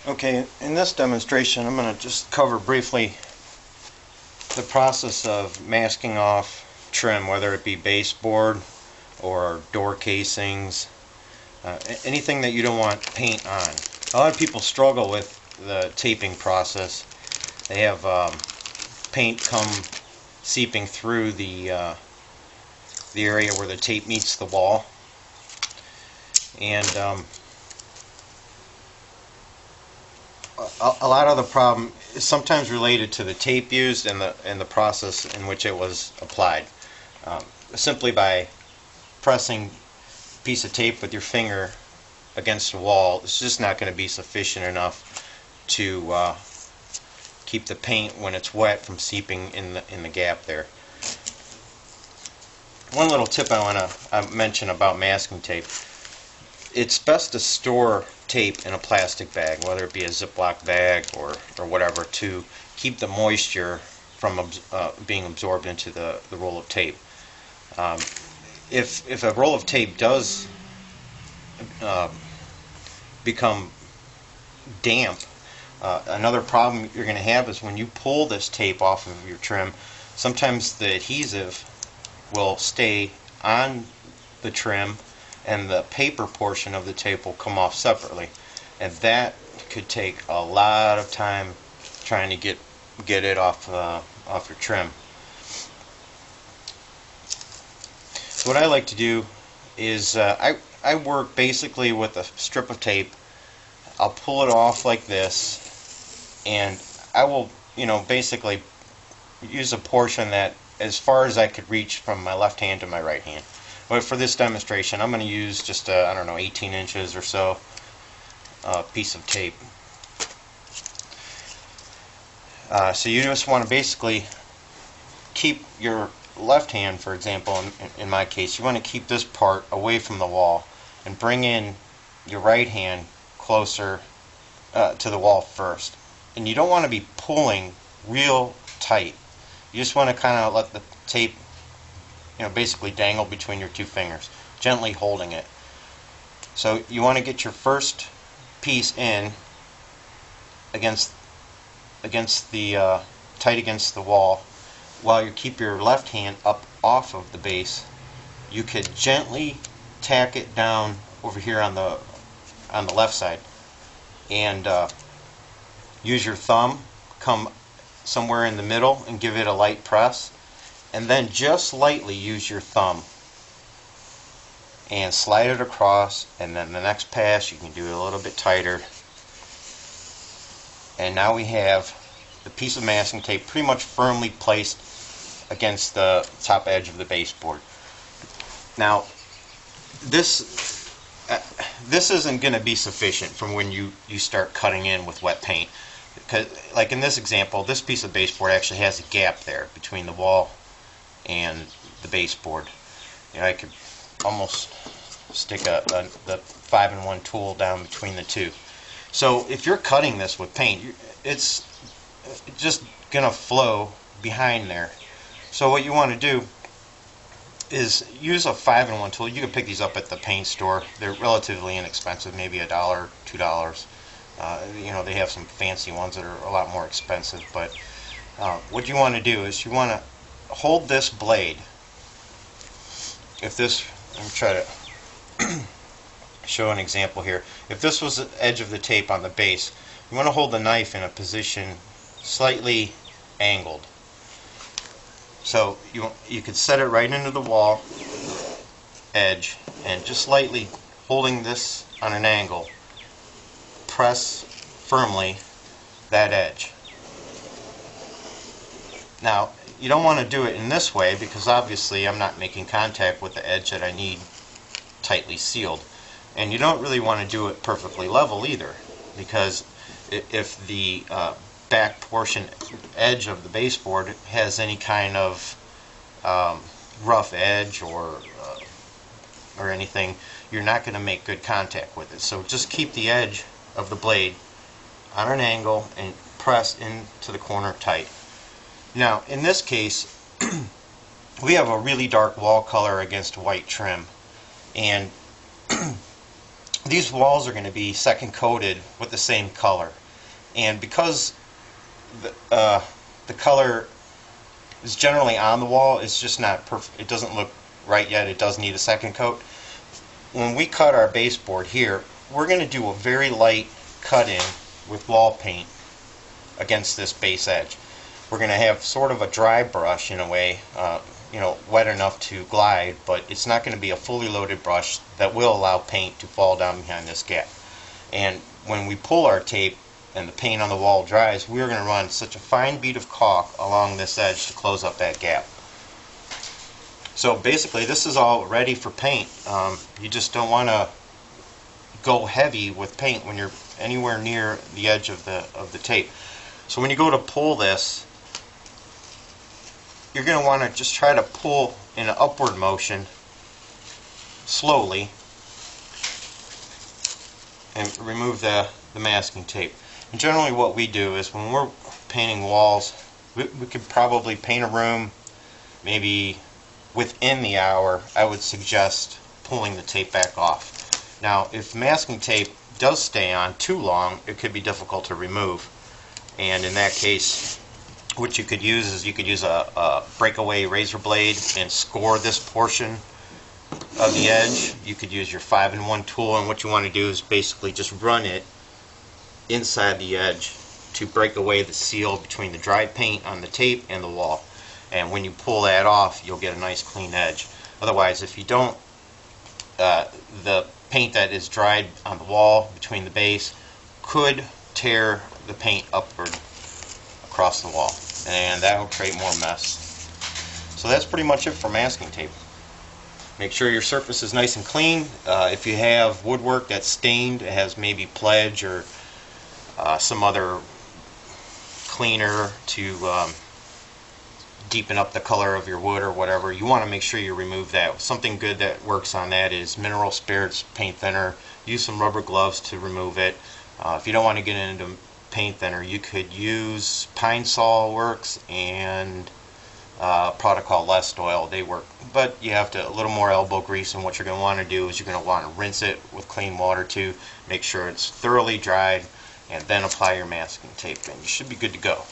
Okay, in this demonstration I'm going to just cover briefly the process of masking off trim, whether it be baseboard or door casings, anything that you don't want paint on. A lot of people struggle with the taping process. They have paint come seeping through the area where the tape meets the wall, and a lot of the problem is sometimes related to the tape used and the process in which it was applied. Simply by pressing a piece of tape with your finger against the wall, it's just not going to be sufficient enough to keep the paint when it's wet from seeping in the gap there. One little tip I want to mention about masking tape: it's best to store tape in a plastic bag, whether it be a Ziploc bag or whatever, to keep the moisture from being absorbed into the roll of tape. If a roll of tape does become damp, another problem you're going to have is when you pull this tape off of your trim, sometimes the adhesive will stay on the trim and the paper portion of the tape will come off separately, and that could take a lot of time trying to get it off your trim. So what I like to do is I work basically with a strip of tape. I'll pull it off like this, and I will, basically use a portion that as far as I could reach from my left hand to my right hand. But for this demonstration, I'm going to use just I don't know, 18 inches or so piece of tape. So you just want to basically keep your left hand, for example, in my case, you want to keep this part away from the wall and bring in your right hand closer to the wall first. And you don't want to be pulling real tight. You just want to kind of let the tape, basically dangle between your two fingers, gently holding it. So you want to get your first piece in against the tight against the wall, while you keep your left hand up off of the base. You could gently tack it down over here on the left side, and use your thumb, come somewhere in the middle and give it a light press, and then just lightly use your thumb and slide it across, and then the next pass you can do it a little bit tighter, and now we have the piece of masking tape pretty much firmly placed against the top edge of the baseboard. Now this isn't going to be sufficient from when you start cutting in with wet paint, because like in this example, this piece of baseboard actually has a gap there between the wall and the baseboard. I could almost stick the 5-in-1 tool down between the two. So if you're cutting this with paint, it's just gonna flow behind there. So what you want to do is use a 5-in-1 tool. You can pick these up at the paint store. They're relatively inexpensive, maybe $1, $2. They have some fancy ones that are a lot more expensive. But what you want to do is you want to hold this blade. Let me try to show an example here. If this was the edge of the tape on the base, you want to hold the knife in a position slightly angled. So you could set it right into the wall edge, and just lightly holding this on an angle, press firmly that edge. Now you don't want to do it in this way, because obviously I'm not making contact with the edge that I need tightly sealed. And you don't really want to do it perfectly level either, because if the back portion edge of the baseboard has any kind of rough edge or anything, you're not going to make good contact with it. So just keep the edge of the blade on an angle and press into the corner tight. Now in this case we have a really dark wall color against white trim, and these walls are going to be second coated with the same color, and because the color is generally on the wall, it's just not perfect. It doesn't look right yet. It does need a second coat. When we cut our baseboard here, we're going to do a very light cut in with wall paint against this base edge. We're going to have sort of a dry brush in a way, wet enough to glide, but it's not going to be a fully loaded brush that will allow paint to fall down behind this gap. And when we pull our tape and the paint on the wall dries, we're going to run such a fine bead of caulk along this edge to close up that gap. So basically this is all ready for paint. You just don't want to go heavy with paint when you're anywhere near the edge of the tape. So when you go to pull this, you're going to want to just try to pull in an upward motion slowly and remove the masking tape. And generally what we do is when we're painting walls, we could probably paint a room maybe within the hour. I would suggest pulling the tape back off. Now if masking tape does stay on too long, it could be difficult to remove, and in that case what you could use is you could use a breakaway razor blade and score this portion of the edge. You could use your 5-in-1 tool, and what you want to do is basically just run it inside the edge to break away the seal between the dry paint on the tape and the wall. And when you pull that off, you'll get a nice clean edge. Otherwise, if you don't, the paint that is dried on the wall between the base could tear the paint upward across the wall, and that will create more mess. So that's pretty much it for masking tape. Make sure your surface is nice and clean. If you have woodwork that's stained, it has maybe pledge or some other cleaner to deepen up the color of your wood or whatever, you want to make sure you remove that. Something good that works on that is mineral spirits paint thinner. Use some rubber gloves to remove it. If you don't want to get into paint thinner, you could use Pine Sol works, and a product called Lest Oil. They work, but you have to a little more elbow grease, and what you're going to want to do is you're going to want to rinse it with clean water too. Make sure it's thoroughly dried, and then apply your masking tape, and you should be good to go.